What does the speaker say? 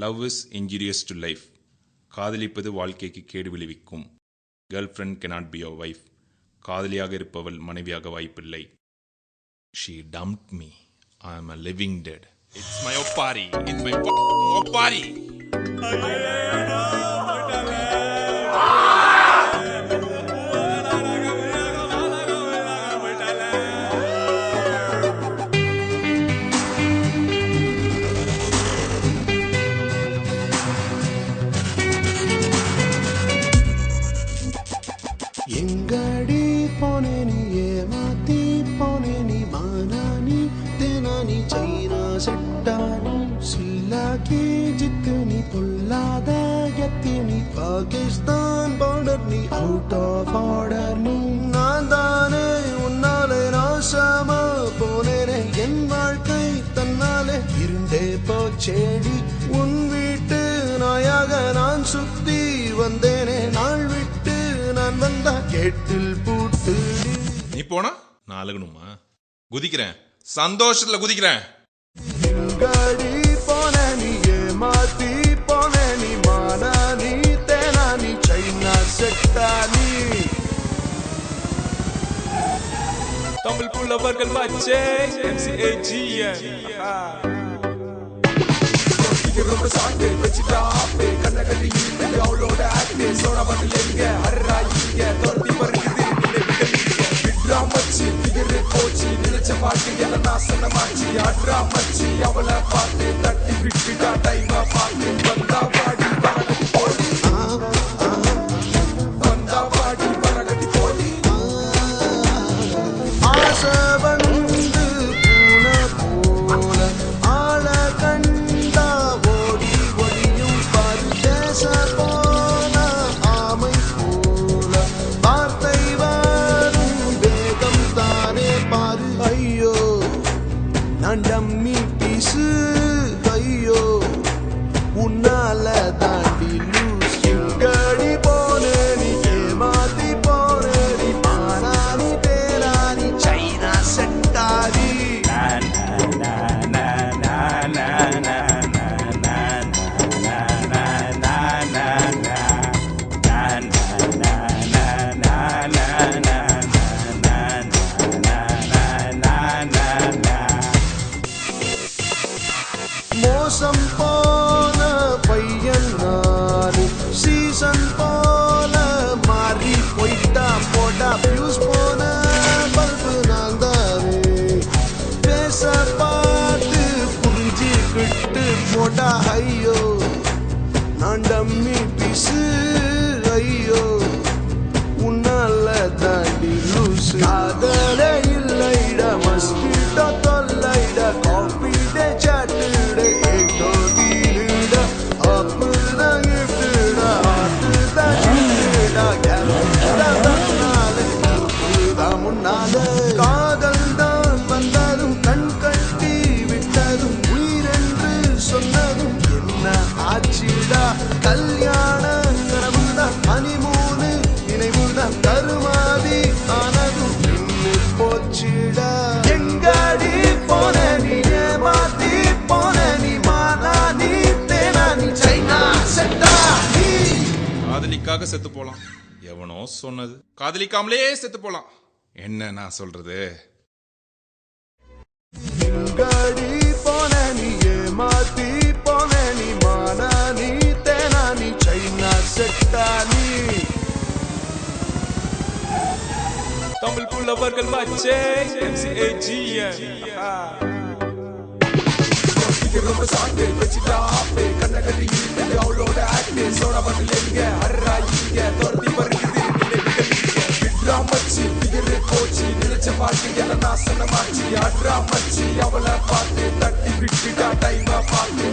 Love is injurious to life. காதலிப்பது வாழ்க்கைக்கு கேடு விளைவிக்கும். Girl friend cannot be your wife. காதலியாக இருப்பவள் மனைவியாக வாய்ப்பில்லை. She dumped me. I am a living dead. It's my opari. It's my opari. எங்கடி போனே நீ ஏமாத்தி போனே நீ மானானி தேனானி சைனா செட்டானி சில்லாக்கி ஜித்து நீ பொல்லாத கத்தி நீ பாகிஸ்தான் பார்டர் நீ அவுட் ஆஃப் ஆர்டர் நீ நான் தானே உன்னாலே நாசமா போனேனே என் வாழ்க்கை தன்னாலே இருண்டே போச்சேடி உன் வீட்டு நாயாக நான் சுத்தி வந்தேனே நாள் விட்டு நான் வந்தா கேட்டில் பூட்டு. நீ போனா நான் அழுகணுமா? குதிக்கிறேன், சந்தோஷத்துல குதிக்கிறேன். எங்கடி போன நீ ஏமாத்தி போன நீ மானா நீ தேனா நீ சைனா செட்டா நீ. தமிழ் புலவர்கள் வச்சே MCAG ரொம்ப சாட்டு வச்சுட்டா கண்ணகட்டி அவளோட ஆக்டே சோடா பாட்டில் எங்க அர்றாயிங்க தோர்த்தி வருகிறது விட்ரா மச்சி திகிரு போச்சு நினைச்ச பாட்டு எல்லாம் நாசன மாச்சி அட்ரா மச்சி அவளை பார்த்து தட்டி விட்டுட்டா டைமா பார்த்து வந்தா பாடி வரகட்டி போடி வந்தா பாடி வரகட்டி போடி. ஆசை வந்து பூனை போல ஆள கண்டா ஓடி ஒளியும் பரிதேச போன ஆமை போல வார்த்தை வரும் வேகம் தானே பாரு. ஐயோ நான் டம்மி பீசு ஐயோ உன்னால தாண்டி லூஸ். எங்கடி போனே நீ ஏமாத்தி போனே நீ மானானி பேரானி சைனா செட்டாரி. மோசம் போன பையன் நானு சீசன் போல மாறி போயிட்டா போட்டா பியூஸ் போன பல்பு நான் தானே பேச பார்த்து புரிஞ்சுக்கிட்டு போட்டா. ஐயோ நான் டம்மி பீசு ஐயோ உன்னால தாண்டி லூஸ். காதலே இல்லைடா மஸ்கிட்டோ தொல்லைடா காஃபிடே சாட்டுடே ஏட்டோ தீருடா அப்புதான் கிஃப்டுடா ஆட்டுதான் கிஃப்டுடா கேலண்டா தன்னாலே உப்புதான் முன்னாலே. காதல் தான் வந்ததும் கண் கட்டி விட்டதும் உயிரென்று சொன்னதும் என்ன ஆச்சிடா கல்யாண கனவுதான் ஹனிமூனு நினைவுதான் கருமாதி ஆனதும் நின்று போச்சிடா. எங்கடி போன நீ ஏமாத்தி போன நீ மானா நீ தேனா நீ சைனா செட்டா நீ. காதலிக்காக செத்து போலாம், எவனோ சொன்னது. காதலிக்காமலே செத்து போலாம், என்ன நான் சொல்றது? எங்கடி போன நீ ஏமாத்தி போன நீ மானா நீ தேனா நீ சைனா செட்டா நீ. தமிழ் புலவர்கள் வச்சே MCAG ரொம்ப சாட்டு வச்சுட்டா கண்ணகட்டி அவளோட ஆக்டே சோடா பாட்டில் எங்க அர்றாயிங்க தோர்த்தி வருகிறது விட்ரா மச்சி திகிரு போச்சு நினைச்ச பாட்டு எல்லாம் நாசன மாச்சி அட்ரா மச்சி அவளை பார்த்து தட்டி விட்டுட்டா டைமா பார்த்து